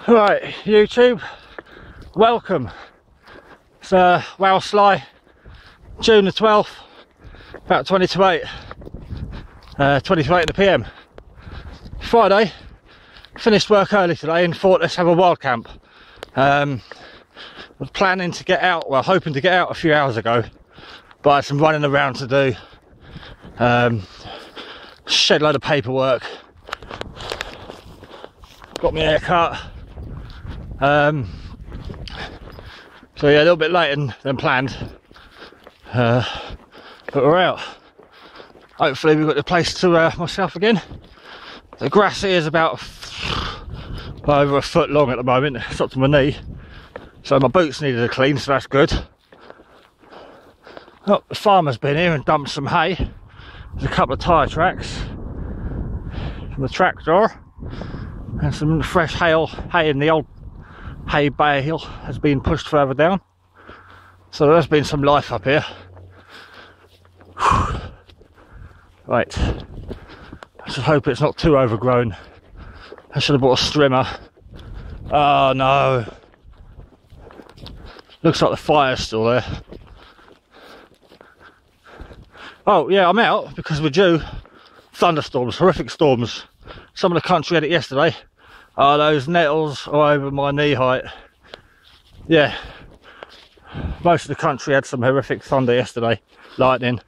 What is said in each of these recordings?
Right, YouTube, welcome. It's Wow Sly, June the 12th, about 20 to 8 in the PM. Friday, finished work early today and thought let's have a wild camp. Was planning to get out, well, hoping to get out a few hours ago, but I had some running around to do. Shed load of paperwork. Got my hair cut. So yeah, a little bit later than planned. But we're out. Hopefully we've got the place to myself again. The grass here is about over a foot long at the moment. It's up to my knee. So my boots needed a clean, so that's good. Oh, the farmer's been here and dumped some hay. There's a couple of tyre tracks from the tractor. And some fresh hay in the old hay bale has been pushed further down. So there's been some life up here. Right. I should hope it's not too overgrown. I should have bought a strimmer. Oh no. Looks like the fire's still there. Oh yeah, I'm out because we're due thunderstorms, horrific storms. Some of the country had it yesterday. Oh, those nettles are over my knee height. Yeah, most of the country had some horrific thunder yesterday, lightning.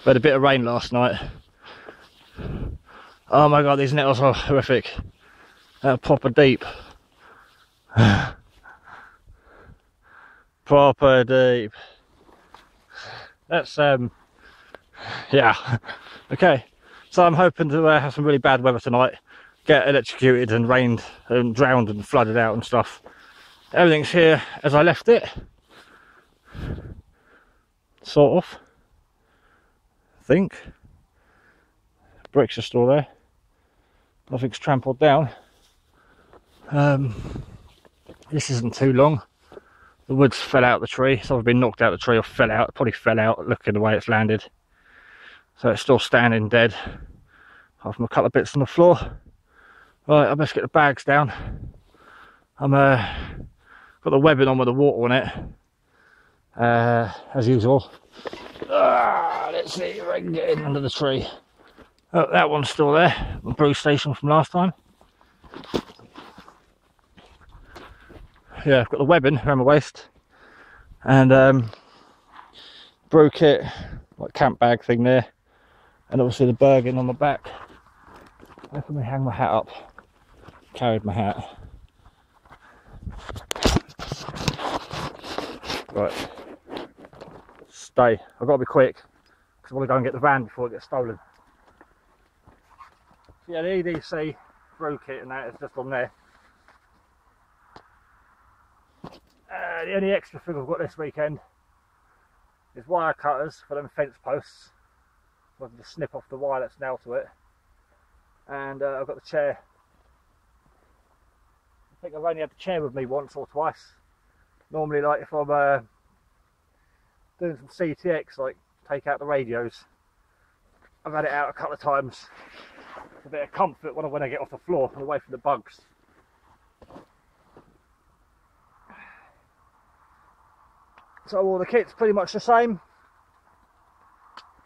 We had a bit of rain last night. Oh my god, these nettles are horrific. They're proper deep. Proper deep. That's yeah. Okay, so I'm hoping to have some really bad weather tonight, get electrocuted and rained and drowned and flooded out and stuff. Everything's here as I left it, sort of, I think. Bricks are still there, nothing's trampled down. This isn't too long. The wood's fell out of the tree, so I've been knocked out of the tree or fell out, probably fell out looking the way it's landed. So it's still standing dead, apart from a couple of bits on the floor. Right, I best get the bags down. I'm got the webbing on with the water on it, as usual. Let's see if I can get in under the tree. Oh, that one's still there, the brew station from last time. Yeah, I've got the webbing around my waist, and brew kit, like camp bag thing there, and obviously the Bergen on the back. Where can we hang my hat up? Carried my hat. Right. Stay. I've got to be quick because I want to go and get the van before it gets stolen. So yeah, the EDC brew kit and that is just on there. The only extra thing I've got this weekend is wire cutters for them fence posts. I can just snip off the wire that's nailed to it. And I've got the chair. I think I've only had the chair with me once or twice. Normally, like if I'm doing some CTX, like take out the radios, I've had it out a couple of times. It's a bit of comfort when I get off the floor and away from the bugs. So all the kit's pretty much the same.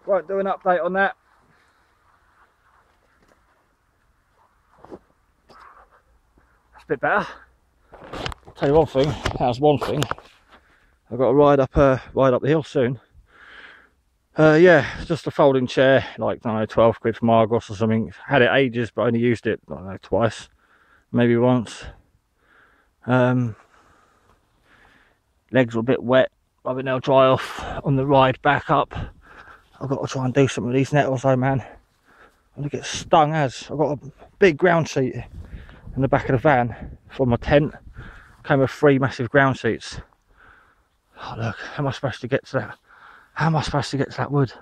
Won't do an update on that. That's a bit better. I'll tell you one thing, that's one thing. I've got to ride up the hill soon. Yeah, just a folding chair, like, I don't know, 12 quid from Argos or something. Had it ages, but only used it, I don't know, twice, maybe once. Legs were a bit wet. I think they'll dry off on the ride back up. I've got to try and do some of these nettles though, man. I'm gonna get stung as. I've got a big ground sheet in the back of the van from my tent. Came with 3 massive ground sheets. Oh look, how am I supposed to get to that? How am I supposed to get to that wood?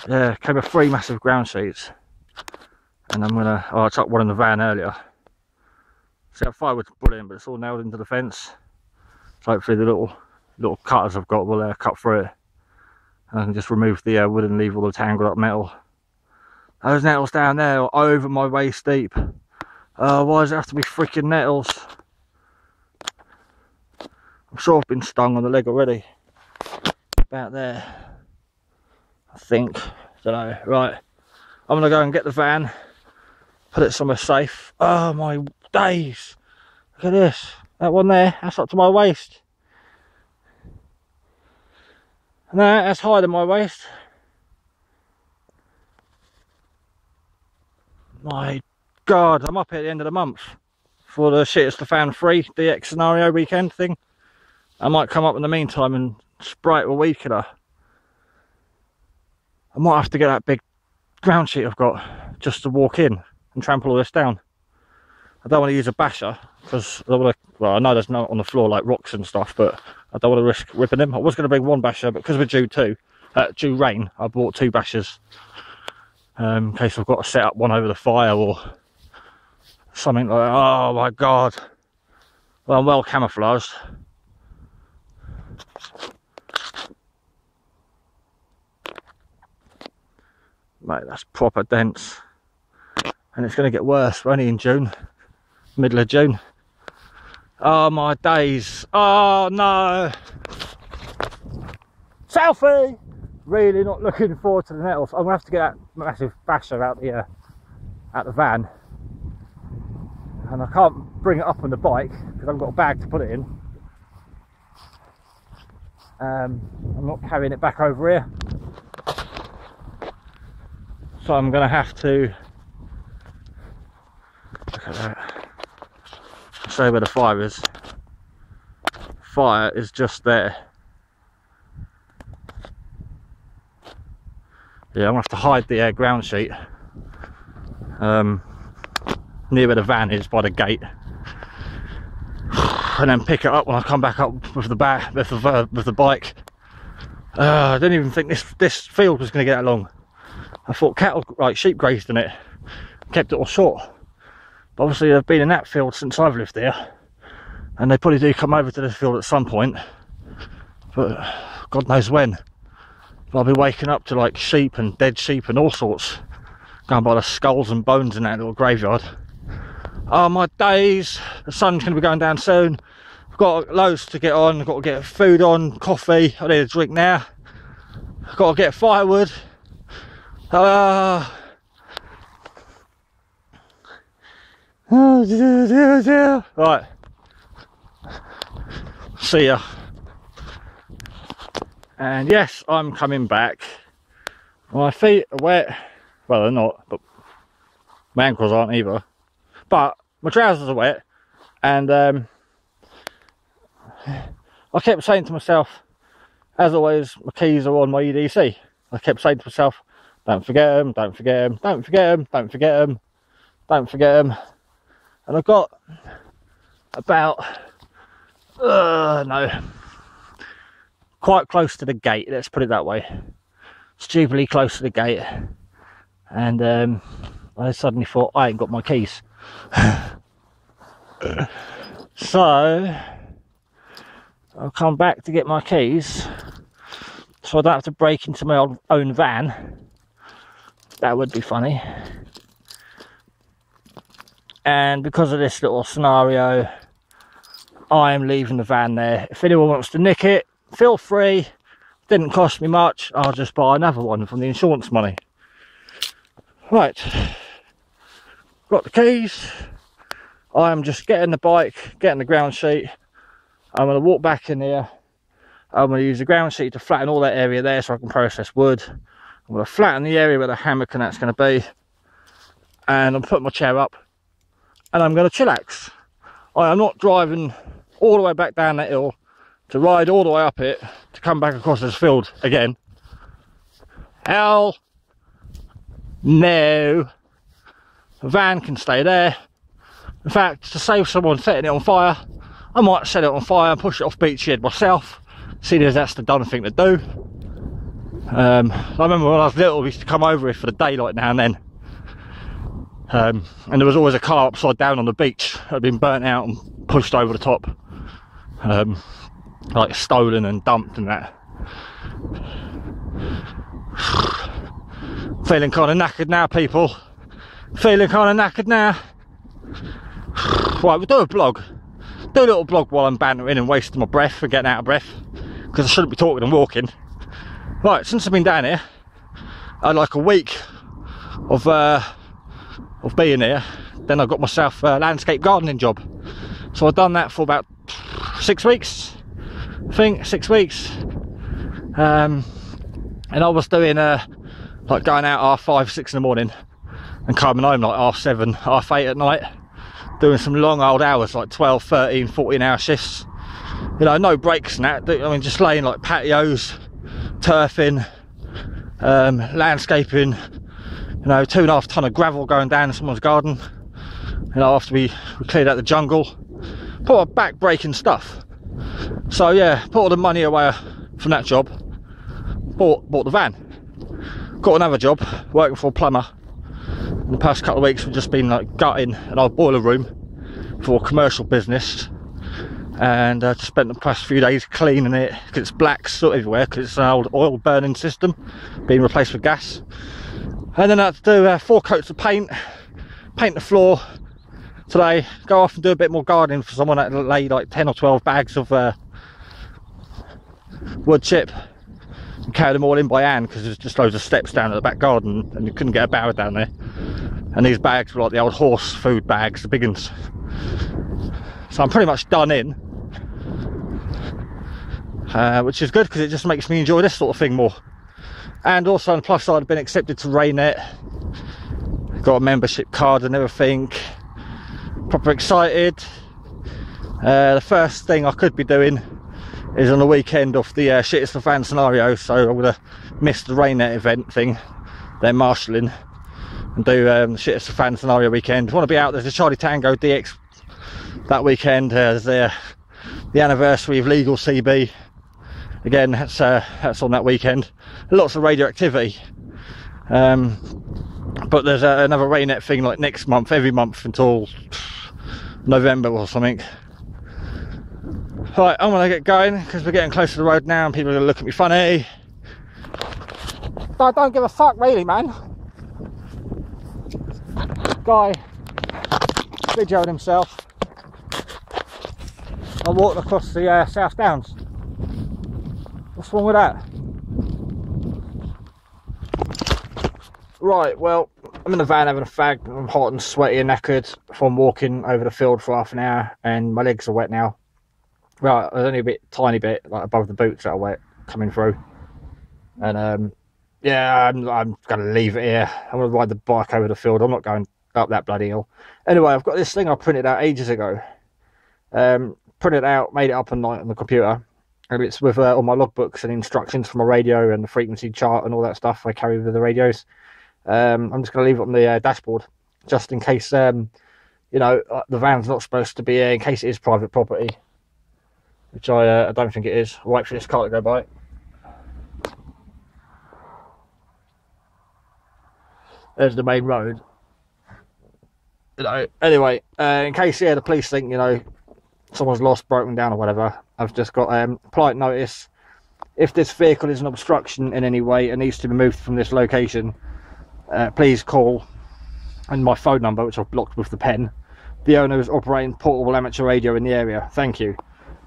Yeah, came with 3 massive ground sheets. And I'm gonna, I chucked one in the van earlier. See, that firewood's brilliant, but it's all nailed into the fence. So hopefully the little cutters I've got will cut through it. And I can just remove the wood and leave all the tangled up metal. Those nettles down there are over my waist deep. Why does it have to be freaking nettles? I'm sure I've been stung on the leg already. About there, I think. Don't know. Right, I'm gonna go and get the van, put it somewhere safe. Oh my days! Look at this. That one there, that's up to my waist. And that's higher than my waist. My God, I'm up here at the end of the month for the Shit It's the Fan free DX scenario weekend thing. I might come up in the meantime and spray it with weed killer. I might have to get that big ground sheet I've got just to walk in and trample all this down. I don't want to use a basher because I don't want to, well, I know there's no on the floor like rocks and stuff, but I don't want to risk ripping them. I was going to bring one basher, but because we're due rain, I bought 2 bashers in case I've got to set up one over the fire or something like that. Oh my God. Well, I'm well camouflaged. Mate, that's proper dense. And it's going to get worse. We're only in June. Middle of June. Oh my days. Oh no. Selfie! Really not looking forward to the nettles. I'm going to have to get that massive basher out the van. And I can't bring it up on the bike because I've got a bag to put it in. I'm not carrying it back over here. So I'm going to have to, look at that, show you where the fire is. Fire is just there. Yeah, I'm going to have to hide the ground sheet near where the van is by the gate, and then pick it up when I come back up with the bike. I didn't even think this field was going to get that long. I thought cattle, like sheep, grazed in it, kept it all short. But obviously they've been in that field since I've lived there, and they probably do come over to this field at some point, but God knows when. But I'll be waking up to like sheep and dead sheep and all sorts, going by the skulls and bones in that little graveyard. Oh my days, the sun's going to be going down soon. I've got loads to get on. I've got to get food on, coffee, I need a drink now. I've got to get firewood. Right, see ya. And yes, I'm coming back. My feet are wet. Well, they're not, but my ankles aren't either. But my trousers are wet, and I kept saying to myself, as always, my keys are on my EDC. I kept saying to myself, don't forget them, don't forget them, don't forget them, don't forget them, don't forget them. And I got about, quite close to the gate, let's put it that way. Stupidly close to the gate. And I suddenly thought, I ain't got my keys. So, I'll come back to get my keys, so I don't have to break into my own van. That would be funny. And because of this little scenario, I am leaving the van there. If anyone wants to nick it, feel free. Didn't cost me much. I'll just buy another one from the insurance money. Right. Got the keys. I am just getting the bike, getting the ground sheet. I'm going to walk back in here. I'm going to use the ground sheet to flatten all that area there so I can process wood. I'm going to flatten the area where the hammock and that's going to be. And I'm putting my chair up. And I'm going to chillax. I am not driving all the way back down that hill to ride all the way up it to come back across this field again. Hell no. The van can stay there. In fact, to save someone setting it on fire, I might set it on fire and push it off Beachy Head myself, seeing as that's the done thing to do. I remember when I was little, we used to come over here for the daylight now and then. And there was always a car upside down on the beach that had been burnt out and pushed over the top. Like stolen and dumped and that. Feeling kind of knackered now, people. Feeling kind of knackered now. Right, we'll do a blog. Do a little blog while I'm bantering and wasting my breath and getting out of breath, because I shouldn't be talking and walking. Right, since I've been down here, I had like a week of being here. Then I got myself a landscape gardening job. So I've done that for about 6 weeks, I think, 6 weeks. And I was doing like going out 5, 6 in the morning and coming home like 7:30, 8:30 at night, doing some long old hours, like 12, 13, 14 hour shifts. You know, no breaks and that. I mean, just laying like patios, turfing, landscaping, you know, 2.5 ton of gravel going down in someone's garden, you know, after we cleared out the jungle. Put back breaking stuff. So yeah, put all the money away from that job, bought the van, got another job working for a plumber. In the past couple of weeks we've just been like gutting an old boiler room for a commercial business, and just spent the past few days cleaning it because it's black soot everywhere, because it's an old oil burning system being replaced with gas. And then I had to do 4 coats of paint the floor today, go off and do a bit more gardening for someone that laid like 10 or 12 bags of wood chip and carried them all in by hand, because there's just loads of steps down at the back garden and you couldn't get a barrow down there. And these bags were like the old horse food bags, the big ones. So I'm pretty much done in, which is good because it just makes me enjoy this sort of thing more. And also on the plus side, I've been accepted to Raynet, got a membership card and everything. Proper excited. The first thing I could be doing is on the weekend of the Shit It's the Fan scenario, so I'm going to miss the Raynet event thing. They're marshalling, and do the Shit It's the Fan scenario weekend. Want to be out. There's a Charlie Tango DX that weekend. There's the anniversary of Legal CB. Again, that's on that weekend. Lots of radioactivity. But there's another Raynet thing like next month, every month until November or something. Right, I'm gonna get going because we're getting close to the road now and people are gonna look at me funny. I don't give a fuck really, man. Guy videoed himself. I walked across the South Downs. What's wrong with that? Right, well, I'm in the van having a fag. I'm hot and sweaty and knackered from walking over the field for half an hour, and my legs are wet now. Right, there's only a tiny bit, like above the boots that are wet coming through. And yeah, I'm gonna leave it here. I'm gonna ride the bike over the field. I'm not going up that bloody hill. Anyway, I've got this thing I printed out ages ago. Printed it out, made it up on the computer, and it's with all my logbooks and instructions for my radio and the frequency chart and all that stuff I carry with the radios. I'm just going to leave it on the dashboard, just in case, you know, the van's not supposed to be in case it is private property, which I don't think it is. I'll wait for this car to go by. There's the main road. You know, anyway, in case, yeah, the police think, you know, someone's lost, broken down or whatever, I've just got polite notice. If this vehicle is an obstruction in any way and needs to be moved from this location, please call, and my phone number, which I've blocked with the pen. The owner is operating portable amateur radio in the area. Thank you.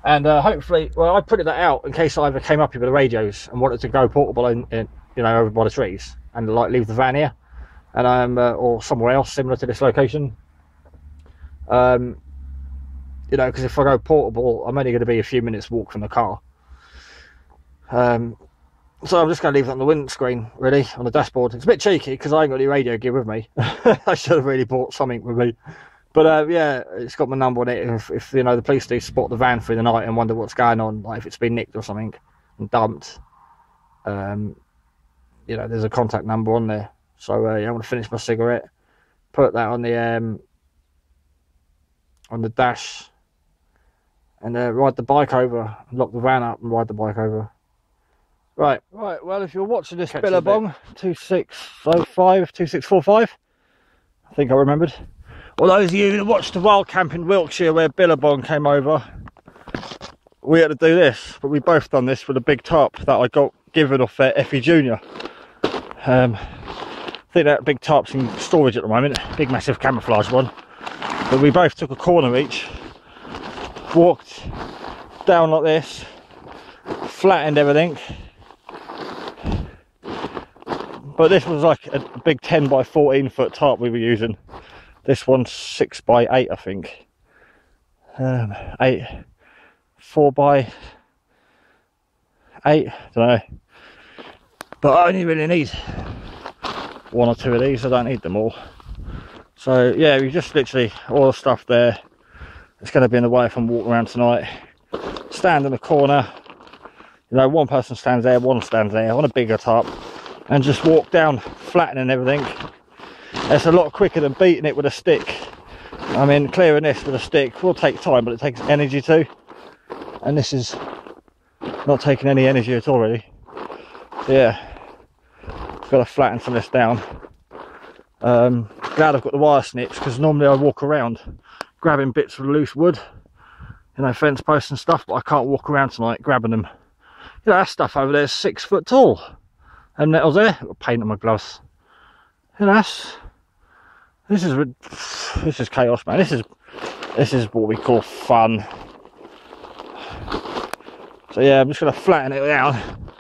And hopefully, well, I printed that out in case I ever came up here with the radios and wanted to go portable in you know, over by the trees and like leave the van here, and or somewhere else similar to this location. You know, because if I go portable, I'm only going to be a few minutes walk from the car. So I'm just going to leave it on the windscreen, really, on the dashboard. It's a bit cheeky because I ain't got any radio gear with me. I should have really bought something with me. But yeah, it's got my number on it. If you know, the police do spot the van through the night and wonder what's going on, like if it's been nicked or something and dumped, you know, there's a contact number on there. So yeah, I'm going to finish my cigarette, put that on the dash, and ride the bike over, lock the van up and ride the bike over. Right, well, if you're watching this Billabong 2605, 2645, I think I remembered. Well, those of you who watched the Wild Camp in Wiltshire where Billabong came over, we had to do this, but we both done this with a big tarp that I got given off Effie Jr. I think that big tarp's in storage at the moment, big massive camouflage one. But we both took a corner each, walked down like this, flattened everything. But this was like a big 10 by 14 foot tarp we were using. This one's 6 by 8, I think. 4 by 8, don't know. But I only really need 1 or 2 of these. I don't need them all. So yeah, we just literally all the stuff there. It's going to be in the way if I'm walking around tonight. Stand in the corner. You know, one person stands there, one stands there on a bigger tarp, and just walk down, flattening everything. It's a lot quicker than beating it with a stick. I mean, clearing this with a stick will take time, but it takes energy too. And this is not taking any energy at all, really. So yeah, got to flatten some of this down. Glad I've got the wire snips, because normally I walk around grabbing bits of loose wood, you know, fence posts and stuff, but I can't walk around tonight grabbing them. You know, that stuff over there is 6 foot tall. And nettles there, I've got paint on my gloves. You know, this is chaos, man. This is what we call fun. So yeah, I'm just going to flatten it down.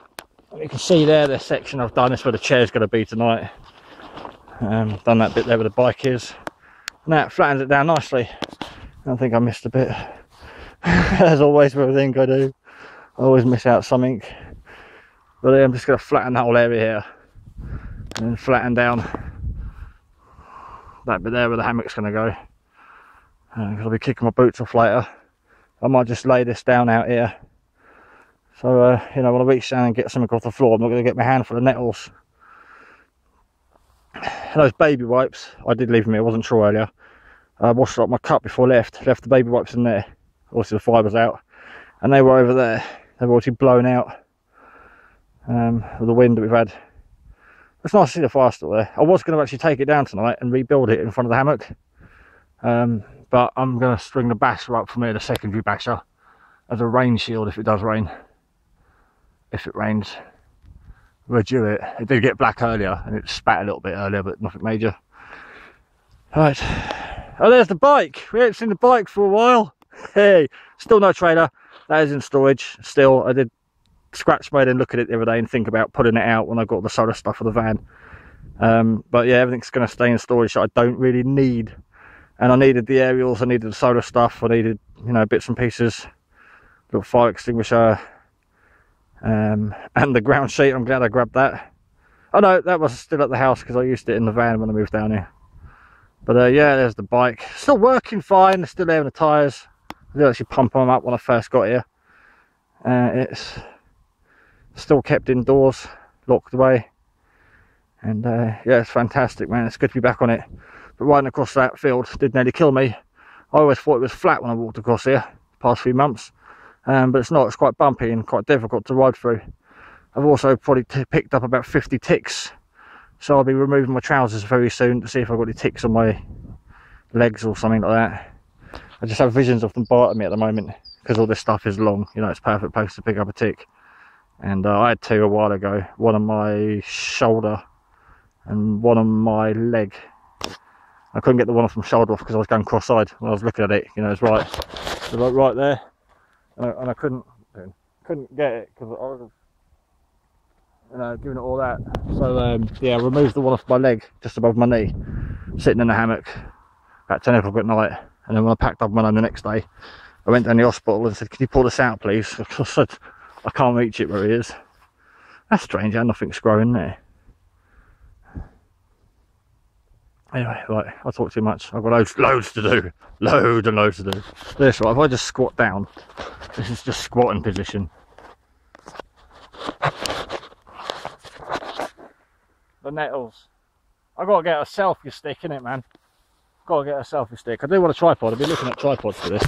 You can see there the section I've done. This is where the chair's going to be tonight. Done that bit there where the bike is. And that flattens it down nicely. I think I missed a bit. As always with everything I do, I always miss out something. But I'm just going to flatten that whole area here. And then flatten down that bit there where the hammock's going to go. Because I'll be kicking my boots off later. I might just lay this down out here. So, you know, when I reach down and get something off the floor, I'm not going to get my hand full of nettles. And those baby wipes, I did leave them here, I wasn't sure earlier. I washed up my cup before I left the baby wipes in there. Obviously the fibre's out. And they were over there. They were already blown out with the wind that we've had. It's nice to see the fire still there. I was going to actually take it down tonight and rebuild it in front of the hammock. But I'm going to string the basher up from here, the secondary basher, as a rain shield if it does rain. If it rains. We'll do it. It did get black earlier and it spat a little bit earlier, but nothing major. Right. Oh, there's the bike. We haven't seen the bike for a while. Hey, still no trailer. That is in storage. Still, I did scratch mode and look at it the other day and think about putting it out when I got the solar stuff for the van. But yeah, everything's going to stay in storage that I don't really need. And I needed the aerials, I needed the solar stuff, I needed, you know, bits and pieces, little fire extinguisher, and the ground sheet. I'm glad I grabbed that. Oh no, that was still at the house because I used it in the van when I moved down here. But yeah, there's the bike. Still working fine, they're still there in the tyres. I did actually pump them up when I first got here. It's still kept indoors, locked away. And yeah, it's fantastic, man. It's good to be back on it. But riding across that field did nearly kill me. I always thought it was flat when I walked across here the past few months. But it's not, it's quite bumpy and quite difficult to ride through. I've also probably picked up about 50 ticks. So I'll be removing my trousers very soon to see if I've got any ticks on my legs or something like that. I just have visions of them biting me at the moment because all this stuff is long. You know, it's a perfect place to pick up a tick. And I had 2 a while ago. One on my shoulder and one on my leg. I couldn't get the one off my shoulder off because I was going cross-eyed when I was looking at it. You know, it's right, right there, and I couldn't get it because I was, you know, giving it all that. So yeah, I removed the one off my leg just above my knee, sitting in the hammock at 10 o'clock at night. And then when I packed up my home the next day, I went down to the hospital and said, "Can you pull this out, please?" I said, "I can't reach it where it is." That's strange, how nothing's growing there. Anyway, right, I talk too much. I've got loads to do. Loads and loads to do. This, right, if I just squat down, this is just squatting position. The nettles. I've got to get a selfie stick, innit, man? Got to get a selfie stick. I do want a tripod. I've been looking at tripods for this.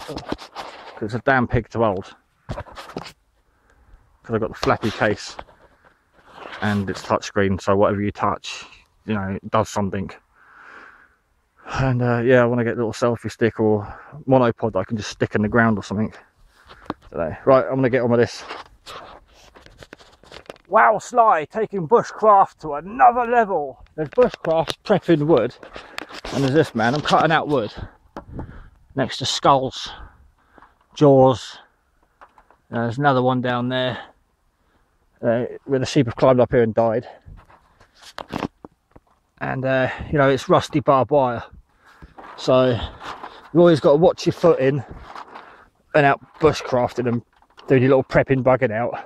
Because it's a damn pig to hold. Because I've got the flappy case. And it's touchscreen, so whatever you touch, you know, it does something. And yeah, I want to get a little selfie stick or monopod that I can just stick in the ground or something today. Right, I'm going to get on with this. Wow, Sly, taking bushcraft to another level. There's bushcraft prepping wood, and there's this man, I'm cutting out wood. next to skulls, jaws. There's another one down there where the sheep have climbed up here and died. And you know, it's rusty barbed wire, so you've always got to watch your footing and out bushcrafting and doing your little prepping bugging out.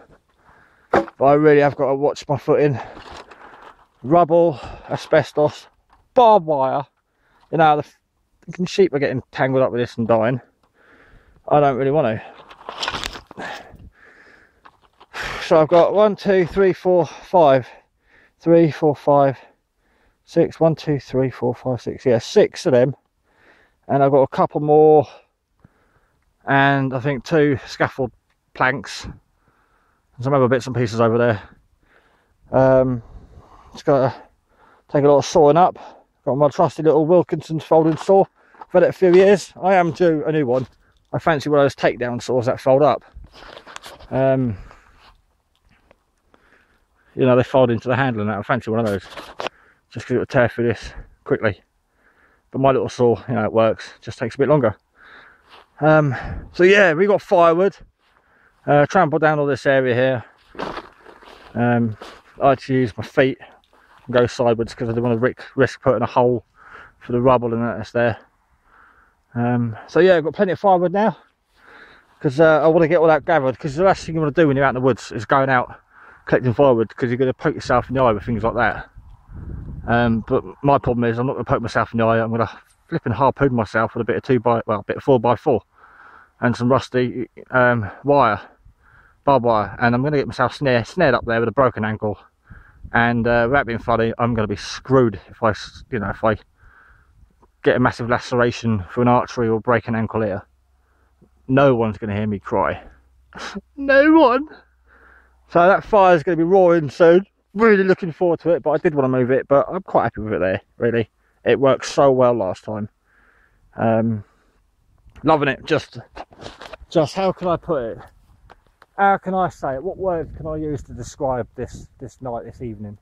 But I really have got to watch my footing. Rubble, asbestos, barbed wire. You know, the sheep are getting tangled up with this and dying. I don't really want to. So I've got 1, 2, 3, 4, 5. 3, 4, 5, 6. 1, 2, 3, 4, 5, 6. Yeah, 6 of them. And I've got a couple more. And I think 2 scaffold planks. And some other bits and pieces over there. Just got to take a lot of sawing up. Got my trusty little Wilkinson's folding saw. I've had it a few years. I am due a new one. I fancy one of those takedown saws that fold up. You know, they fold into the handle and that. I fancy one of those. Just because it will tear through this quickly. But my little saw, you know, it works. Just takes a bit longer. So yeah, we got firewood. Trampled down all this area here. I had to use my feet and go sideways because I didn't want to risk putting a hole for the rubble and that's there. So yeah, I've got plenty of firewood now because I want to get all that gathered, because the last thing you want to do when you're out in the woods is going out collecting firewood, because you're going to poke yourself in the eye with things like that. But my problem is I'm not going to poke myself in the eye. I'm going to flipping harpoon myself with a bit of 4x4 and some rusty wire, barbed wire, and I'm going to get myself snared up there with a broken ankle. And without being funny, I'm going to be screwed if I get a massive laceration through an artery or break an ankle here. No one's going to hear me cry. No one. So that fire's going to be roaring soon. Really looking forward to it, but I did want to move it, but I'm quite happy with it there, really. It worked so well last time. Loving it. Just how can I put it? How can I say it? What words can I use to describe this night, this evening?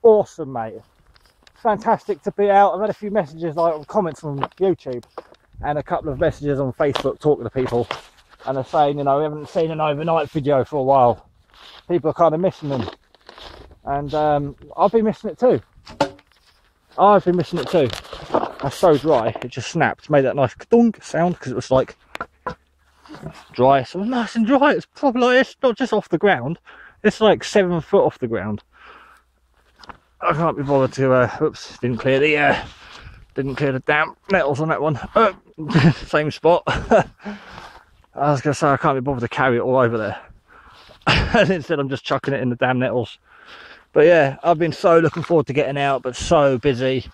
Awesome, mate. Fantastic to be out. I've had a few messages, like comments on YouTube, and a couple of messages on Facebook talking to people, and they're saying, you know, we haven't seen an overnight video for a while. People are kind of missing them, and I've been missing it too. I've been missing it too. That's so dry, it just snapped, made that nice dunk sound because it was like dry, so it was nice and dry. It's probably like, it's not just off the ground, it's like 7 foot off the ground. I can't be bothered to oops, didn't clear the damp metals on that one. Same spot. I was gonna say I can't be bothered to carry it all over there. And instead I'm just chucking it in the damn nettles. But yeah, I've been so looking forward to getting out, but so busy.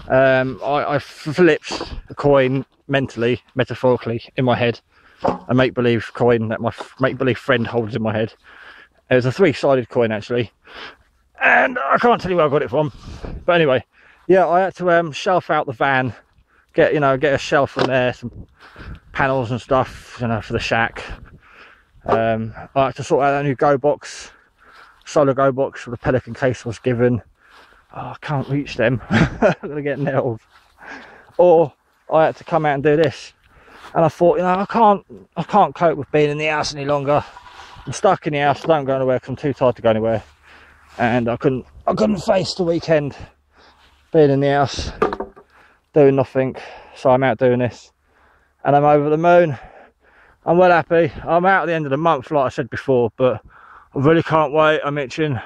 I flipped a coin mentally, metaphorically, in my head. A make-believe coin that my make-believe friend holds in my head. It was a 3-sided coin actually, and I can't tell you where I got it from. But anyway, yeah, I had to shelf out the van, get a shelf from there, some panels and stuff, you know, for the shack. I had to sort out that new go box, solar go box for the Pelican case I was given. Oh, I can't reach them. I'm gonna get nailed. Or I had to come out and do this, and I thought, you know, I can't cope with being in the house any longer. I'm stuck in the house. I don't go anywhere because I'm too tired to go anywhere, and I couldn't face the weekend being in the house doing nothing. So I'm out doing this, and I'm over the moon. I'm well happy. I'm out at the end of the month, like I said before, but I really can't wait. I'm itching.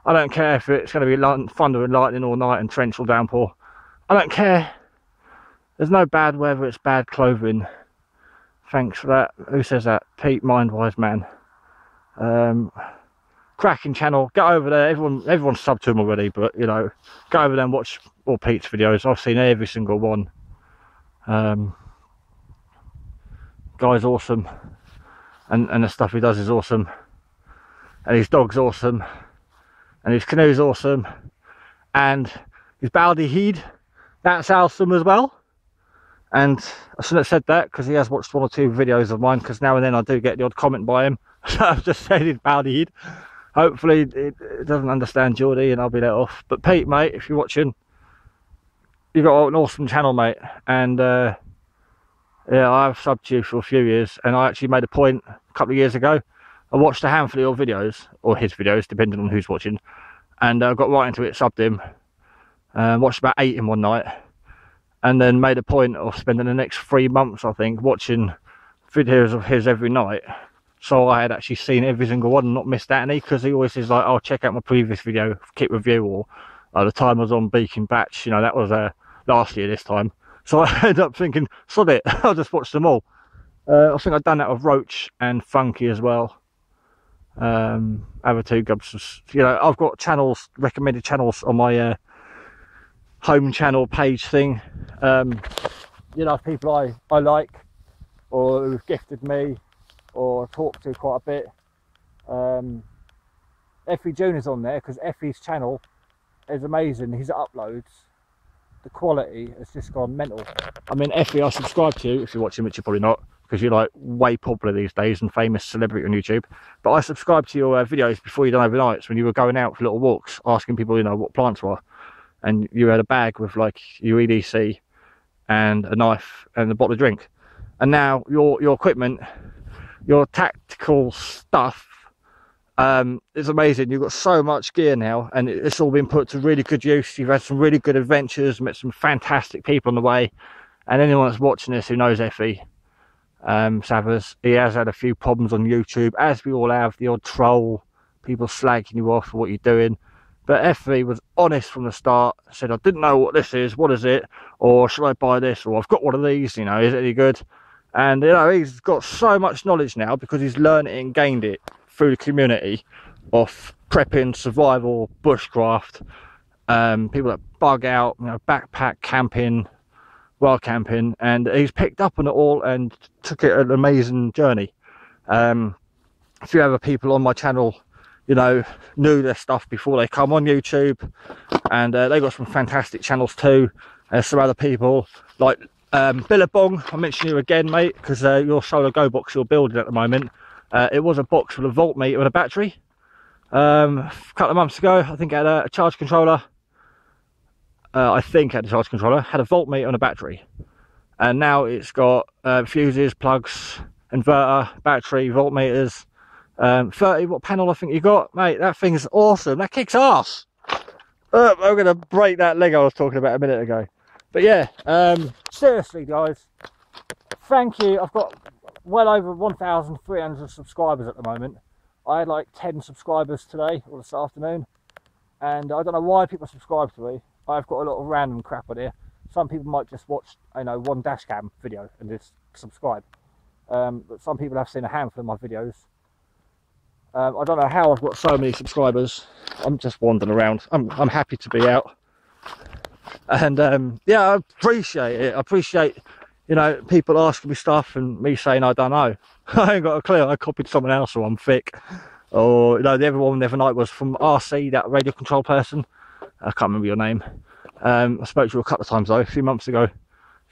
I don't care if it's going to be thunder and lightning all night and torrential downpour. I don't care. There's no bad weather, it's bad clothing. Thanks for that. Who says that? Pete, Mindwise Man. Cracking channel. Get over there. Everyone's subbed to him already, but you know, go over there and watch all Pete's videos. I've seen every single one. Guy's awesome, and the stuff he does is awesome, and his dog's awesome, and his canoe's awesome, and his baldy heed, that's awesome as well. And I shouldn't have said that because he has watched 1 or 2 videos of mine, because now and then I do get the odd comment by him. So I've just said his baldy heed. Hopefully it doesn't understand Geordie and I'll be let off. But Pete, mate, if you're watching, you've got an awesome channel, mate, and Yeah, I've subbed to you for a few years, and I actually made a point a couple of years ago. I watched a handful of your videos, or his videos, depending on who's watching, and I got right into it, subbed him, watched about 8 in one night, and then made a point of spending the next 3 months, I think, watching videos of his every night. So I had actually seen every single one and not missed out any, because he always says like, "Oh, check out my previous video, kit review," or the time I was on Beacon Batch, you know, that was last year this time. So I ended up thinking, sod it, I'll just watch them all. I think I've done that with Roach and Funky as well. Other two gubs, you know, I've got channels, recommended channels on my home channel page thing. You know, people I like, or who've gifted me, or talked to quite a bit. Effie June is on there because Effie's channel is amazing. His uploads, the quality has just gone mental. I mean, Effie, I subscribe to you if you're watching, which you're probably not, because you're like way popular these days and famous celebrity on YouTube. But I subscribed to your videos before you done overnights, when you were going out for little walks, asking people, you know, what plants were, and you had a bag with like your EDC and a knife and a bottle of drink. And now your equipment, your tactical stuff, it's amazing. You've got so much gear now, and it's all been put to really good use. You've had some really good adventures, met some fantastic people on the way, and anyone that's watching this who knows Effie Savers, he has had a few problems on YouTube, as we all have, the odd troll, people slagging you off for what you're doing. But Effie was honest from the start, said, "I didn't know what this is, what is it, or should I buy this, or I've got one of these, you know, is it any good?" And you know, he's got so much knowledge now because he's learned it and gained it through the community of prepping, survival, bushcraft, people that bug out, you know, backpack camping, wild camping, and he's picked up on it all and took it an amazing journey. A few other people on my channel, you know, knew their stuff before they come on YouTube, and they got some fantastic channels too. Some other people like Billabong, I mention you again, mate, because your solar go box you're building at the moment, it was a box with a voltmeter and a battery. A couple of months ago, I think it had a charge controller. I think it had a charge controller, had a voltmeter and a battery, and now it's got fuses, plugs, inverter, battery, voltmeters, 30-watt panel. I think you got, mate. That thing's awesome. That kicks ass. I'm gonna break that leg I was talking about a minute ago. But yeah, seriously guys, thank you. I've got well over 1,300 subscribers at the moment. I had like 10 subscribers today or this afternoon, and I don't know why people subscribe to me. I've got a lot of random crap on here. Some people might just watch, you know, one dash cam video and just subscribe, but some people have seen a handful of my videos. I don't know how I've got so many subscribers. I'm just wandering around. I'm happy to be out. And yeah, I appreciate it. I appreciate, you know, people asking me stuff and me saying I don't know. I ain't got a clue. I copied someone else, or I'm thick. Or, you know, the other one the other night was from RC, that radio control person. I can't remember your name. I spoke to you a couple of times though, a few months ago.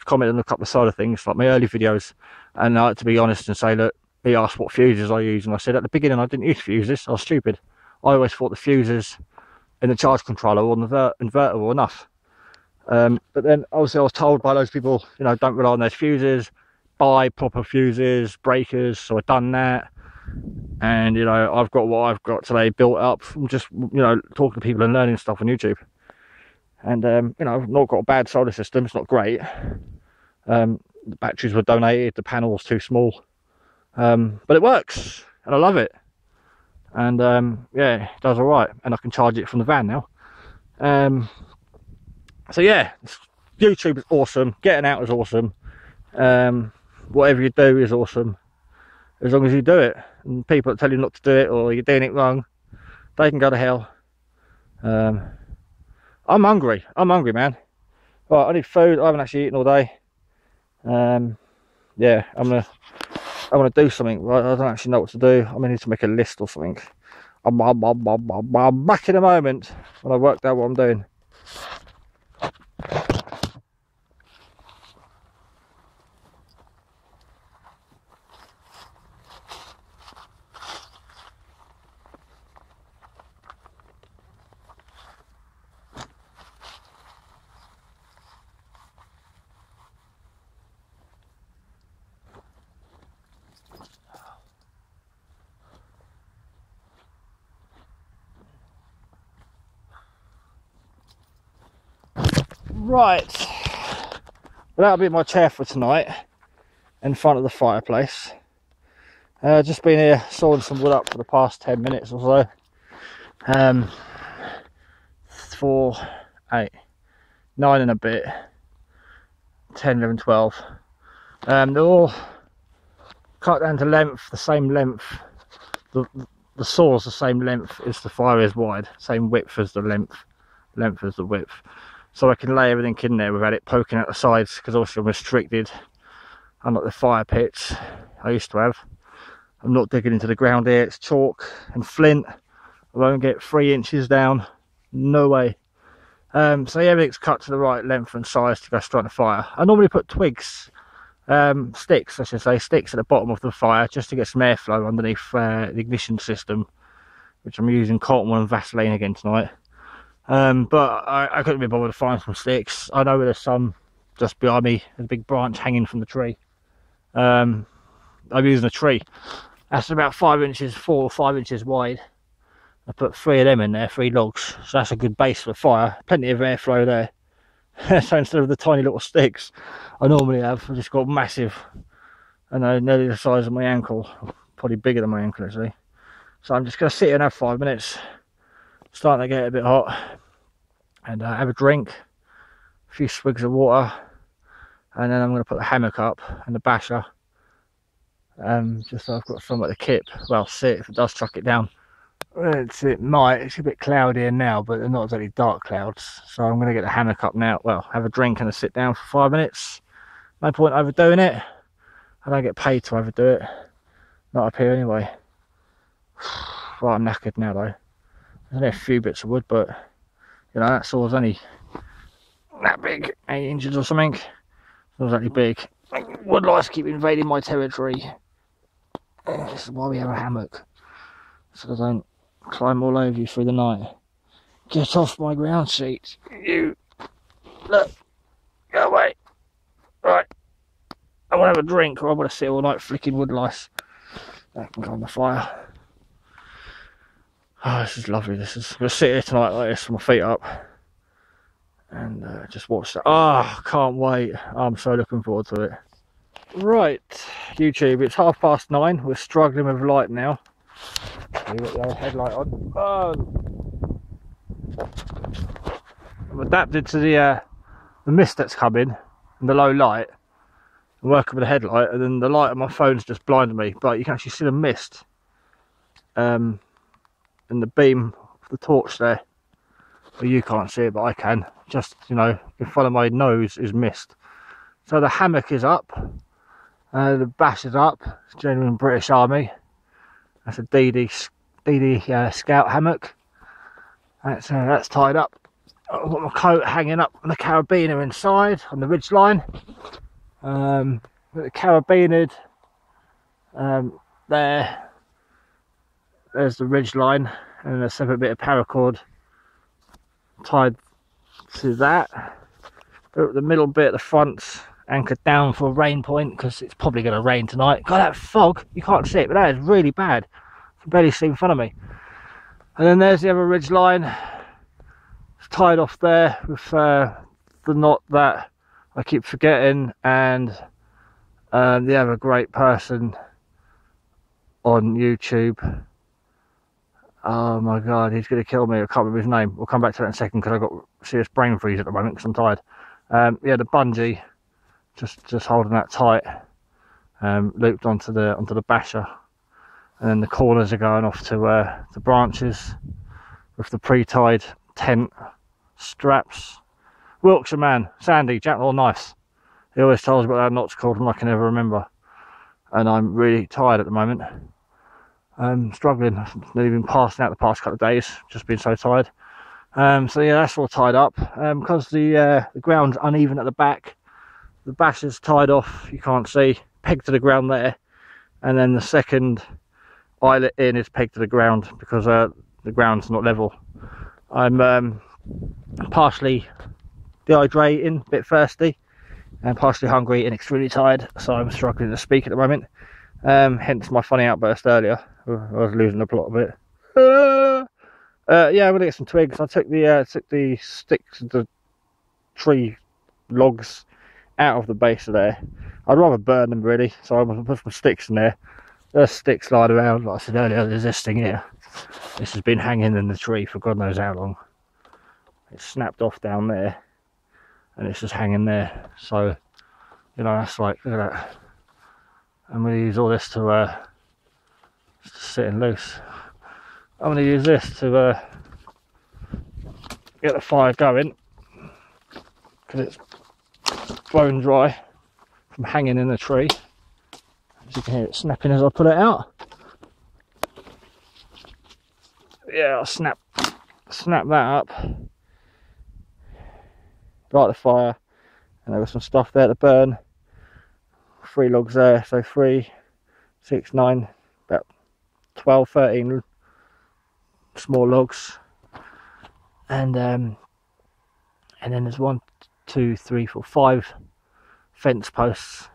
Commented on a couple of side of things, like my early videos. And I had to be honest and say, look, he asked what fuses I use, and I said at the beginning I didn't use fuses. I was stupid. I always thought the fuses in the charge controller or the inverter were enough. But then obviously I was told by those people, you know, don't rely on those fuses, buy proper fuses, breakers. So I've done that, and you know, I've got what I've got today built up from just, you know, talking to people and learning stuff on YouTube. And you know, I've not got a bad solar system. It's not great. The batteries were donated, the panel was too small, but it works and I love it. And yeah, it does all right, and I can charge it from the van now. So yeah, YouTube is awesome, getting out is awesome, whatever you do is awesome, as long as you do it. And people that tell you not to do it, or you're doing it wrong, they can go to hell. I'm hungry, man. Right, I need food. I haven't actually eaten all day. Yeah, I'm gonna do something. Right, I don't actually know what to do. I may need to make a list or something. I'm back in a moment when I worked out what I'm doing. Right, well, that'll be my chair for tonight in front of the fireplace. Just been here sawing some wood up for the past 10 minutes or so. 4, 8, 9 and a bit, 10, 11, 12. They're all cut down to length, the same length. The saw's the same length as the fire is wide, same width as the length as the width. So I can lay everything in there without it poking out the sides, because obviously I'm restricted, unlike the fire pits I used to have. I'm not digging into the ground here, it's chalk and flint. I won't get 3 inches down, no way. So yeah, everything's cut to the right length and size to go straight on the fire. I normally put twigs, sticks I should say, sticks at the bottom of the fire just to get some airflow underneath the ignition system, which I'm using cotton wool and Vaseline again tonight. But I couldn't be bothered to find some sticks. I know there's some just behind me, there's a big branch hanging from the tree. I'm using a tree that's about 5 inches, 4 or 5 inches wide. I put 3 of them in there, 3 logs, so that's a good base for the fire. Plenty of airflow there. So instead of the tiny little sticks I normally have, I've just got massive, I know, nearly the size of my ankle, probably bigger than my ankle actually. So I'm just going to sit here and have 5 minutes. Starting to get a bit hot, and have a drink, a few swigs of water, and then I'm going to put the hammock up and the basher, just so I've got something to kip, well, sit if it does chuck it down. It's a bit cloudy now, but they're not exactly dark clouds, so I'm going to get the hammock up now. Well, have a drink and a sit down for 5 minutes. No point overdoing it. I don't get paid to overdo it, not up here anyway. Right, I'm knackered now though. There's only a few bits of wood, but you know, that saw's only that big, 8 inches or something. Not exactly big. Wood lice keep invading my territory. This is why we have a hammock, so I don't climb all over you through the night. Get off my ground sheet, you! Look, go away. Right, I want to have a drink, or I want to sit all night flicking wood lice. That can go on the fire. Oh, this is lovely. I'm going to sit here tonight like this with my feet up and just watch that. Oh, can't wait. I'm so looking forward to it. Right, YouTube, it's 9:30. We're struggling with light now. We've got the old headlight on. Oh. I've adapted to the mist that's coming and the low light. I'm working with the headlight, and then the light on my phone's just blinded me, but you can actually see the mist. And the beam of the torch there, well, you can't see it but I can, just, you know, in front of my nose is mist. So the hammock is up, the bash is up. It's genuine British Army. That's a DD Scout hammock. That's tied up. I've got my coat hanging up on the carabiner inside on the ridge line. Got the carabiner there's the ridge line, and a separate bit of paracord tied to that. But the middle bit at the front's anchored down for a rain point, because it's probably going to rain tonight. God, that fog, you can't see it, but that is really bad. I can barely see in front of me. And then there's the other ridge line. It's tied off there with the knot that I keep forgetting, and the other great person on YouTube, oh my god, he's going to kill me, I can't remember his name. We'll come back to that in a second, because I've got serious brain freeze at the moment because I'm tired. Yeah, the bungee, just holding that tight, looped onto the basher, and then the corners are going off to the branches with the pre-tied tent straps. Wiltshire man, Sandy, Jack all nice. He always tells me what that knot's called and I can never remember. And I'm really tired at the moment. I'm struggling. I've nearly been passing out the past couple of days, just been so tired. So yeah, that's all tied up. Because the ground's uneven at the back, the bash is tied off, you can't see, pegged to the ground there. And then the second eyelet in is pegged to the ground because the ground's not level. I'm partially dehydrating, a bit thirsty, and partially hungry and extremely tired, so I'm struggling to speak at the moment. Hence my funny outburst earlier. I was losing the plot a bit. Yeah, I'm gonna get some twigs. I took the sticks, the tree logs out of the base of there. I'd rather burn them really, so I'm going to put some sticks in there. There's sticks lying around, like I said earlier. There's this thing here. This has been hanging in the tree for God knows how long. It's snapped off down there, and it's just hanging there. So, you know, that's like, look at that. I'm going to use all this to sitting loose. I'm going to use this to get the fire going, because it's bone dry from hanging in the tree. As you can hear it snapping as I pull it out. Yeah, I'll snap that up. Light the fire, and there was some stuff there to burn. 3 logs there, so 3, 6, 9, about 12, 13 small logs, and then there's 1, 2, 3, 4, 5 fence posts,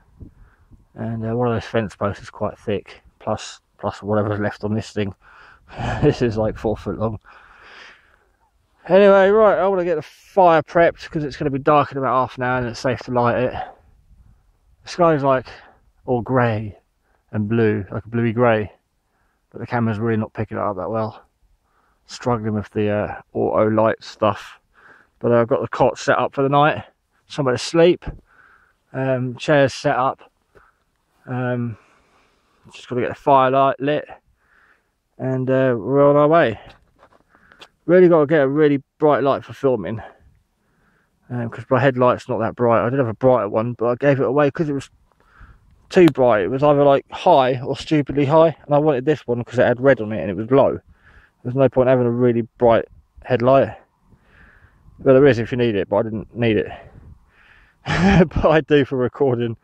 and one of those fence posts is quite thick, plus whatever's left on this thing. This is like 4 foot long. Anyway, right, I want to get the fire prepped because it's going to be dark in about half an hour and it's safe to light it. The sky's like all grey and blue, like a bluey grey, but the camera's really not picking it up that well. Struggling with the auto light stuff, but I've got the cot set up for the night, somewhere to sleep, chairs set up, just got to get the firelight lit, and we're on our way. Really got to get a really bright light for filming, because my headlight's not that bright. I did have a brighter one, but I gave it away because it was too bright. It was either like high or stupidly high, and I wanted this one because it had red on it and it was low. There's no point having a really bright headlight. Well, there is if you need it, but I didn't need it. But I do for recording.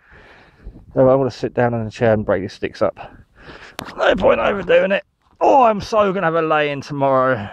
So I want to sit down in the chair and break these sticks up. No point overdoing it. Oh, I'm so going to have a lay-in tomorrow.